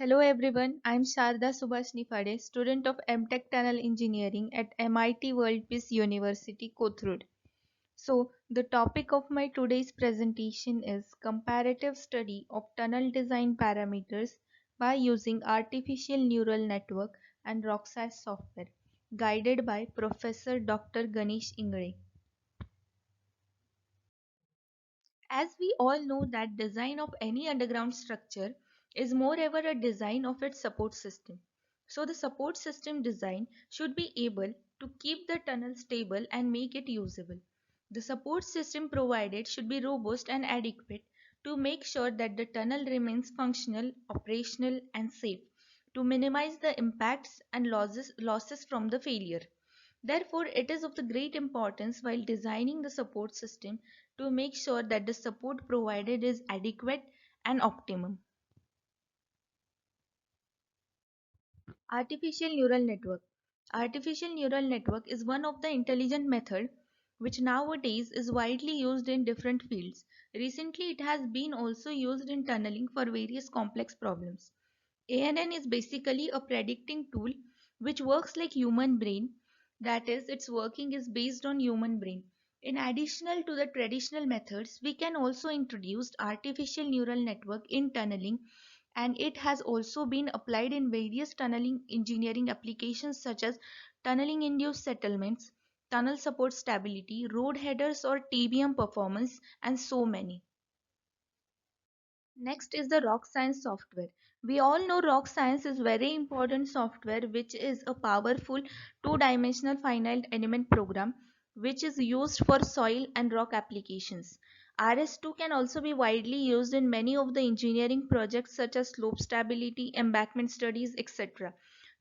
Hello everyone, I'm Sharda Subhashni Phade, student of MTech Tunnel Engineering at MIT World Peace University, Kothurud. So, the topic of my today's presentation is comparative study of tunnel design parameters by using artificial neural network and RockScience software, guided by Professor Dr. Ganesh Ingre. As we all know that design of any underground structure is moreover a design of its support system. So the support system design should be able to keep the tunnel stable and make it usable. The support system provided should be robust and adequate to make sure that the tunnel remains functional, operational and safe to minimize the impacts and losses from the failure. Therefore, it is of the great importance while designing the support system to make sure that the support provided is adequate and optimum. Artificial neural network. Artificial neural network is one of the intelligent method which nowadays is widely used in different fields. Recently, it has been also used in tunneling for various complex problems. ANN is basically a predicting tool which works like human brain. That is, its working is based on human brain. In addition to the traditional methods, we can also introduce artificial neural network in tunneling, and it has also been applied in various tunneling engineering applications such as tunneling induced settlements, tunnel support stability, road headers or TBM performance, and so many. Next is the Rock Science software. We all know Rock Science is very important software which is a powerful two-dimensional finite element program which is used for soil and rock applications. RS2 can also be widely used in many of the engineering projects such as slope stability, embankment studies, etc.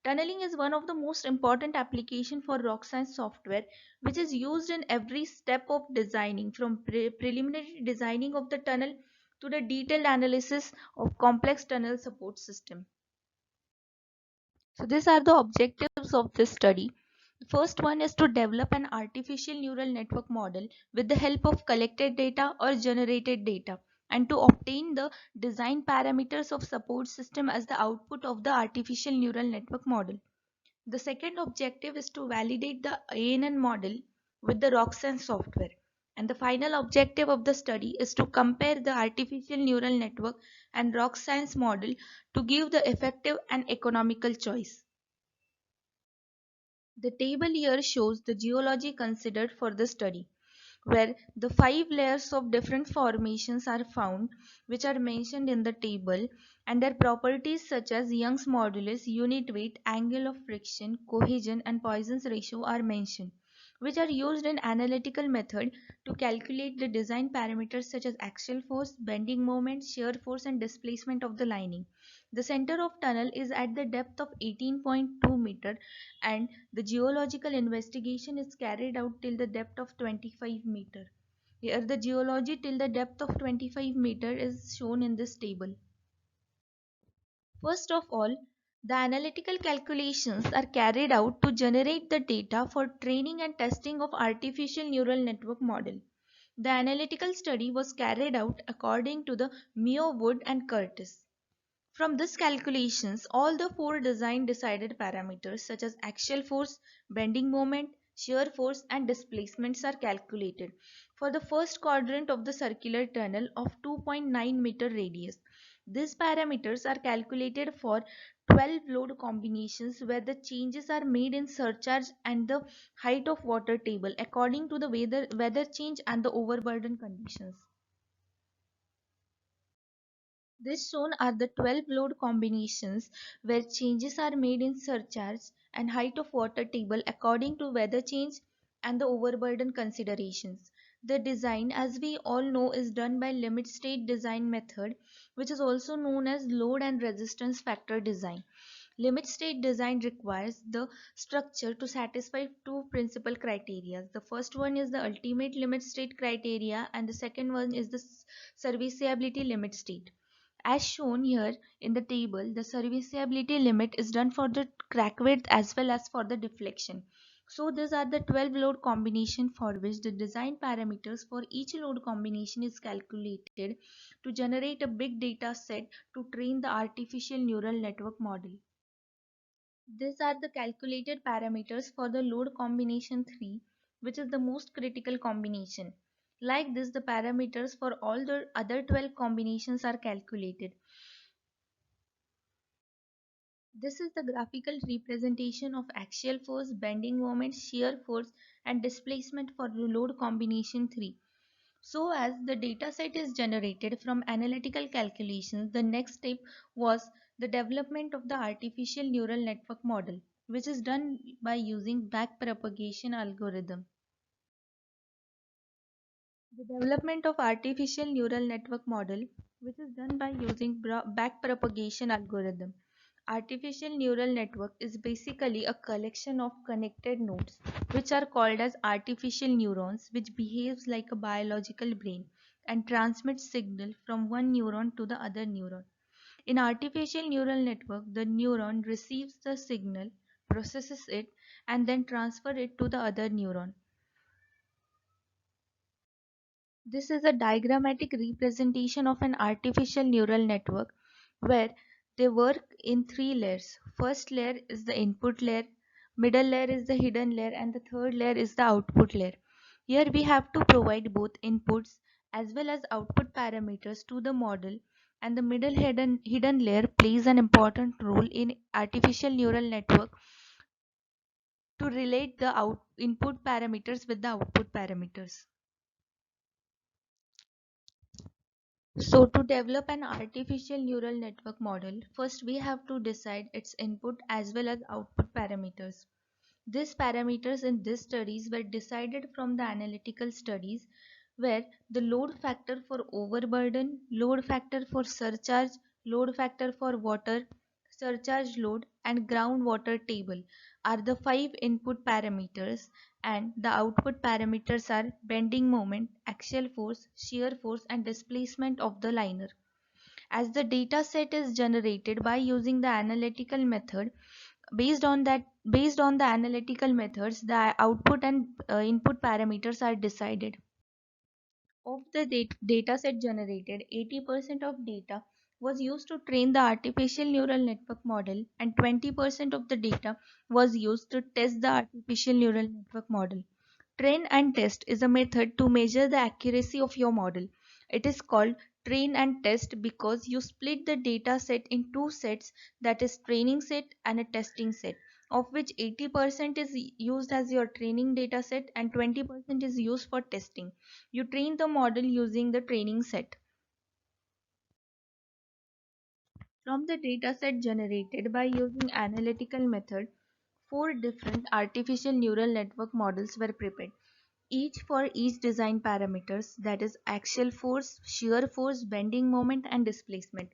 Tunneling is one of the most important application for rock science software which is used in every step of designing from preliminary designing of the tunnel to the detailed analysis of complex tunnel support system. So these are the objectives of this study. The first one is to develop an artificial neural network model with the help of collected data or generated data and to obtain the design parameters of support system as the output of the artificial neural network model. The second objective is to validate the ANN model with the RockSense software. And the final objective of the study is to compare the artificial neural network and RockScience model to give the effective and economical choice. The table here shows the geology considered for the study, where the 5 layers of different formations are found, which are mentioned in the table, and their properties such as Young's modulus, unit weight, angle of friction, cohesion, and Poisson's ratio are mentioned, which are used in analytical method to calculate the design parameters such as axial force, bending moment, shear force, and displacement of the lining. The center of tunnel is at the depth of 18.2 meter and the geological investigation is carried out till the depth of 25 meter. Here the geology till the depth of 25 meter is shown in this table. First of all, the analytical calculations are carried out to generate the data for training and testing of artificial neural network model. The analytical study was carried out according to the Mio Wood and Curtis. From this calculations, all the 4 design decided parameters such as axial force, bending moment, shear force and displacements are calculated for the first quadrant of the circular tunnel of 2.9 meter radius. These parameters are calculated for 12 load combinations where the changes are made in surcharge and the height of water table according to the weather change and the overburden conditions. This shown are the 12 load combinations where changes are made in surcharge and height of water table according to weather change and the overburden considerations. The design, as we all know, is done by limit state design method, which is also known as load and resistance factor design. Limit state design requires the structure to satisfy two principal criteria. The first one is the ultimate limit state criteria and the second one is the serviceability limit state. As shown here in the table, the serviceability limit is done for the crack width as well as for the deflection. So these are the 12 load combination for which the design parameters for each load combination is calculated to generate a big data set to train the artificial neural network model. These are the calculated parameters for the load combination 3, which is the most critical combination. Like this, the parameters for all the other 12 combinations are calculated. This is the graphical representation of axial force, bending moment, shear force, and displacement for the load combination 3. So as the dataset is generated from analytical calculations, the next step was the development of the artificial neural network model, which is done by using backpropagation algorithm. The development of artificial neural network model, which is done by using backpropagation algorithm. Artificial neural network is basically a collection of connected nodes, which are called as artificial neurons, which behaves like a biological brain and transmits signal from one neuron to the other neuron. In artificial neural network, the neuron receives the signal, processes it, and then transfer it to the other neuron. This is a diagrammatic representation of an artificial neural network where they work in three layers. First layer is the input layer, middle layer is the hidden layer, and the third layer is the output layer. Here we have to provide both inputs as well as output parameters to the model, and the middle hidden layer plays an important role in artificial neural network to relate the input parameters with the output parameters. So to develop an artificial neural network model, first we have to decide its input as well as output parameters. These parameters in these studies were decided from the analytical studies where the load factor for overburden, load factor for surcharge, load factor for water, surcharge load, and groundwater table are the five input parameters, and the output parameters are bending moment, axial force, shear force, and displacement of the liner. As the data set is generated by using the analytical method, based on the analytical methods, the output and input parameters are decided. Of the data set generated, 80% of data was used to train the artificial neural network model, and 20% of the data was used to test the artificial neural network model. Train and test is a method to measure the accuracy of your model. It is called train and test because you split the data set in two sets, that is training set and a testing set, of which 80% is used as your training data set and 20% is used for testing. You train the model using the training set. From the dataset generated by using analytical method, four different artificial neural network models were prepared, each for each design parameters, that is axial force, shear force, bending moment, and displacement,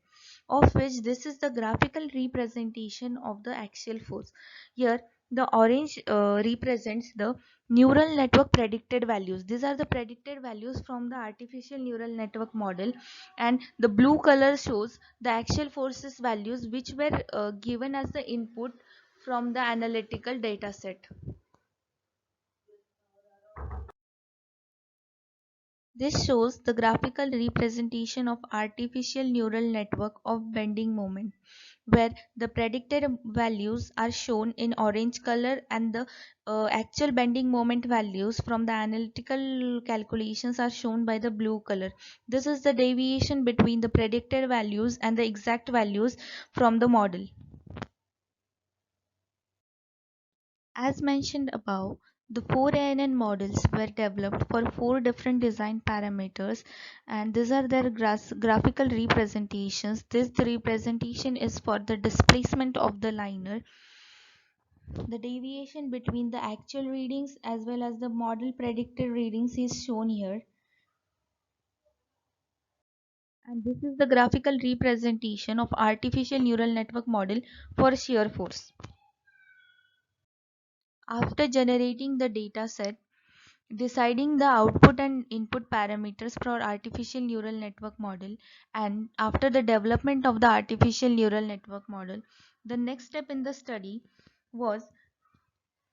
of which this is the graphical representation of the axial force. Here the orange represents the neural network predicted values. These are the predicted values from the artificial neural network model, and the blue color shows the axial forces values which were given as the input from the analytical data set. This shows the graphical representation of artificial neural network of bending moment, where the predicted values are shown in orange color and the actual bending moment values from the analytical calculations are shown by the blue color. This is the deviation between the predicted values and the exact values from the model. As mentioned above, the four ANN models were developed for four different design parameters, and these are their graphical representations. This representation is for the displacement of the liner, the deviation between the actual readings as well as the model predicted readings is shown here, and this is the graphical representation of artificial neural network model for shear force. After generating the data set, deciding the output and input parameters for artificial neural network model, and after the development of the artificial neural network model, the next step in the study was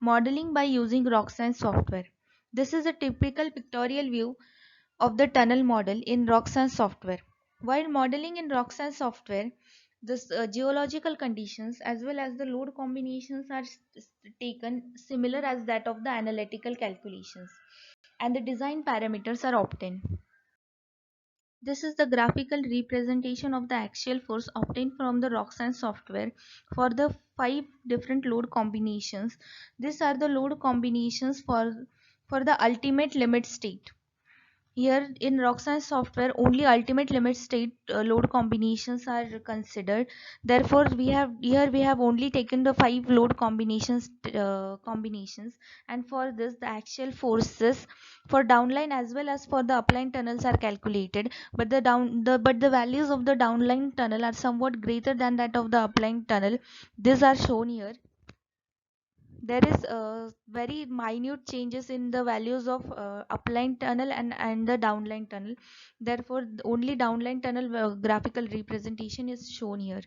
Modeling by using RockScience software. This is a typical pictorial view of the tunnel model in RockScience software. While modeling in RockScience software, the geological conditions as well as the load combinations are taken similar as that of the analytical calculations, and the design parameters are obtained. This is the graphical representation of the axial force obtained from the RockScience software for the 5 different load combinations. These are the load combinations for the ultimate limit state. Here in Roxanne software, only ultimate limit state load combinations are considered. Therefore, we have only taken the 5 load combinations, and for this the axial forces for downline as well as for the upline tunnels are calculated. But the values of the downline tunnel are somewhat greater than that of the upline tunnel. These are shown here. There is very minute changes in the values of upline tunnel and the downline tunnel. Therefore, only downline tunnel graphical representation is shown here.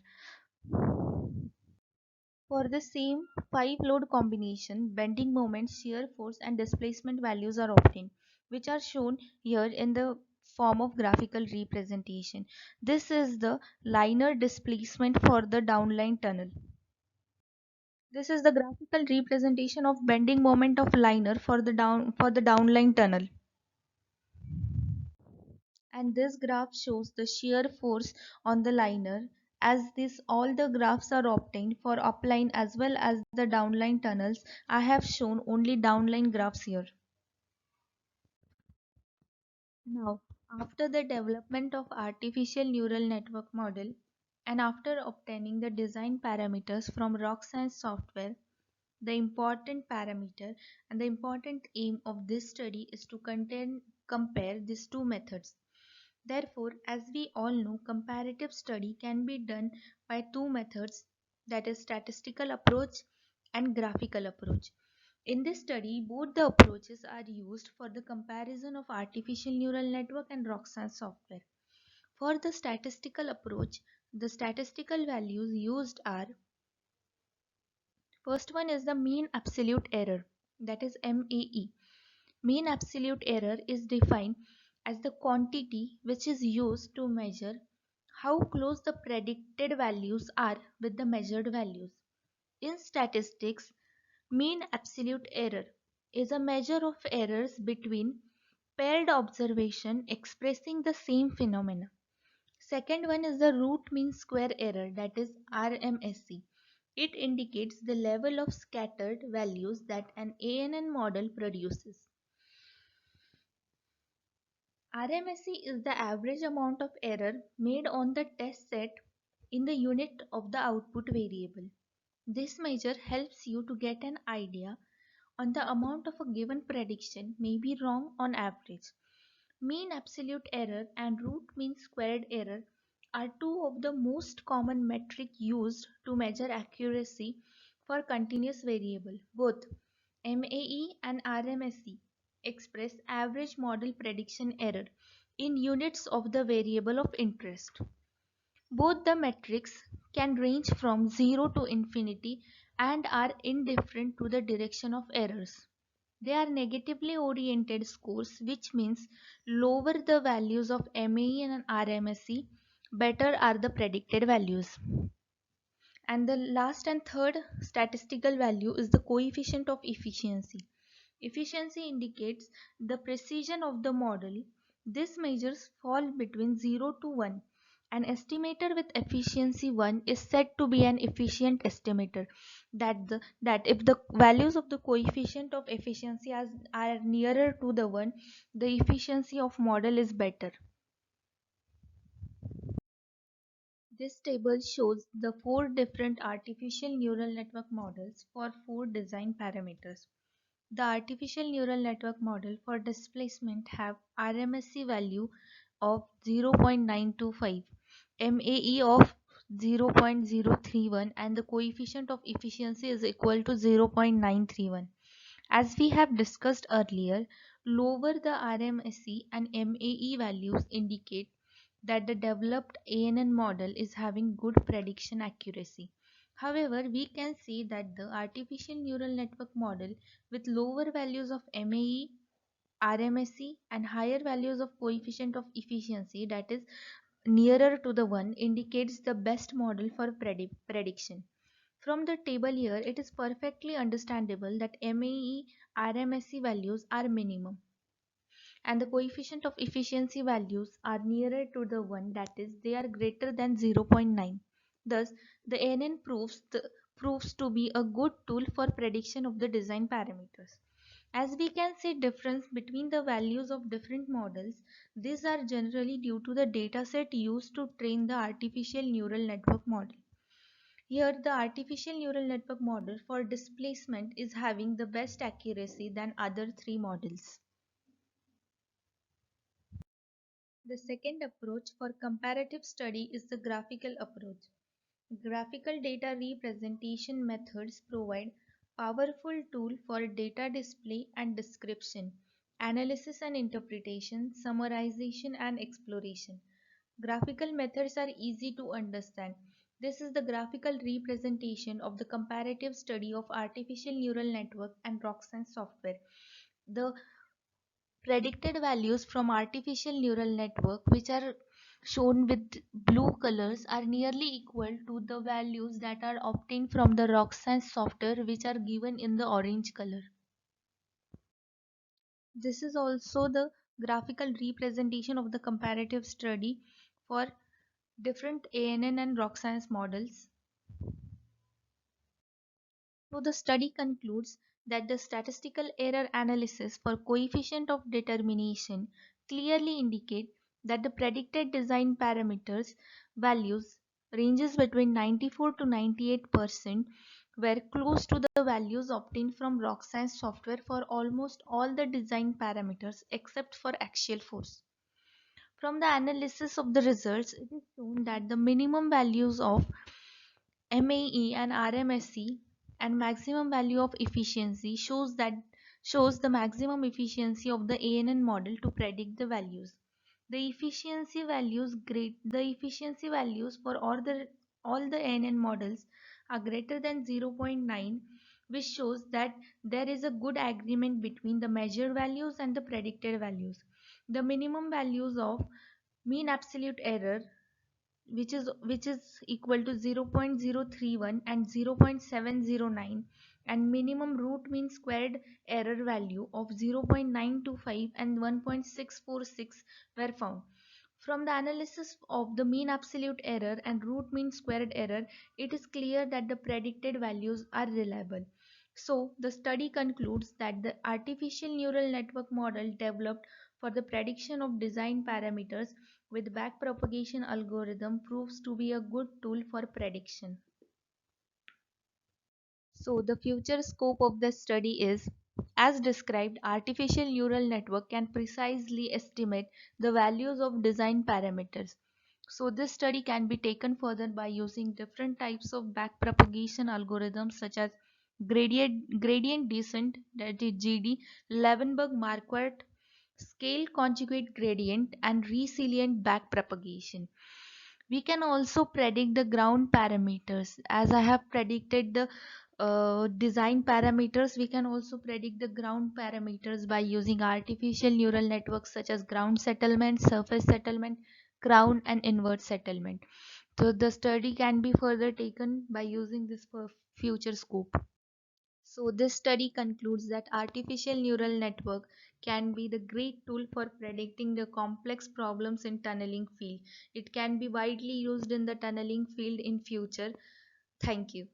For the same 5 load combination, bending moment, shear force and displacement values are obtained, which are shown here in the form of graphical representation. This is the liner displacement for the downline tunnel. This is the graphical representation of bending moment of liner for the downline tunnel. And this graph shows the shear force on the liner. As this all the graphs are obtained for upline as well as the downline tunnels, I have shown only downline graphs here. Now, after the development of artificial neural network model and after obtaining the design parameters from RockScience software, the important parameter and the important aim of this study is to compare these two methods. Therefore, as we all know, comparative study can be done by two methods, that is statistical approach and graphical approach. In this study, both the approaches are used for the comparison of artificial neural network and RockScience software. For the statistical approach, the statistical values used are: first one is the mean absolute error, that is MAE. Mean absolute error is defined as the quantity which is used to measure how close the predicted values are with the measured values. In statistics, mean absolute error is a measure of errors between paired observation expressing the same phenomena. Second one is the root mean square error, that is RMSE. It indicates the level of scattered values that an ANN model produces. RMSE is the average amount of error made on the test set in the unit of the output variable. This measure helps you to get an idea on the amount of a given prediction may be wrong on average. Mean absolute error and root mean squared error are two of the most common metric used to measure accuracy for continuous variable. Both MAE and RMSE express average model prediction error in units of the variable of interest. Both the metrics can range from 0 to infinity and are indifferent to the direction of errors. They are negatively oriented scores, which means lower the values of MAE and RMSE, better are the predicted values. And the last and third statistical value is the coefficient of efficiency. Efficiency indicates the precision of the model. This measures fall between 0 to 1. An estimator with efficiency 1 is said to be an efficient estimator. That if the values of the coefficient of efficiency are nearer to the 1, the efficiency of model is better. This table shows the 4 different artificial neural network models for 4 design parameters. The artificial neural network model for displacement have RMSE value of 0.925, MAE of 0.031, and the coefficient of efficiency is equal to 0.931. As we have discussed earlier, lower the RMSE and MAE values indicate that the developed ANN model is having good prediction accuracy. However, we can see that the artificial neural network model with lower values of MAE, RMSE and higher values of coefficient of efficiency, that is nearer to the one, indicates the best model for prediction. From the table here, it is perfectly understandable that MAE, RMSE values are minimum and the coefficient of efficiency values are nearer to the 1, that is they are greater than 0.9. Thus the ANN proves to be a good tool for prediction of the design parameters. As we can see difference between the values of different models, these are generally due to the dataset used to train the artificial neural network model. Here the artificial neural network model for displacement is having the best accuracy than other three models. The second approach for comparative study is the graphical approach. Graphical data representation methods provide powerful tool for data display and description, analysis and interpretation, summarization and exploration. Graphical methods are easy to understand. This is the graphical representation of the comparative study of artificial neural network and rock science software. The predicted values from artificial neural network, which are shown with blue colors, are nearly equal to the values that are obtained from the rock science software, which are given in the orange color. This is also the graphical representation of the comparative study for different ANN and rock science models. So the study concludes that the statistical error analysis for coefficient of determination clearly indicate that the predicted design parameters values ranges between 94 to 98% were close to the values obtained from rock science software for almost all the design parameters except for axial force. From the analysis of the results, it is shown that the minimum values of MAE and RMSE and maximum value of efficiency shows the maximum efficiency of the ANN model to predict the values. The efficiency values for all the ANN models are greater than 0.9, which shows that there is a good agreement between the measured values and the predicted values. The minimum values of mean absolute error, which is equal to 0.031 and 0.709, and minimum root mean squared error value of 0.925 and 1.646 were found. From the analysis of the mean absolute error and root mean squared error, it is clear that the predicted values are reliable. So, the study concludes that the artificial neural network model developed for the prediction of design parameters with backpropagation algorithm proves to be a good tool for prediction. So the future scope of the study is, as described, artificial neural network can precisely estimate the values of design parameters. So this study can be taken further by using different types of backpropagation algorithms such as gradient descent, that is GD, Levenberg-Marquardt, scale conjugate gradient, and resilient backpropagation. We can also predict the ground parameters. As I have predicted the design parameters, we can also predict the ground parameters by using artificial neural networks such as ground settlement, surface settlement, crown and invert settlement. So the study can be further taken by using this for future scope. So this study concludes that artificial neural network can be the great tool for predicting the complex problems in tunneling field. It can be widely used in the tunneling field in future. Thank you.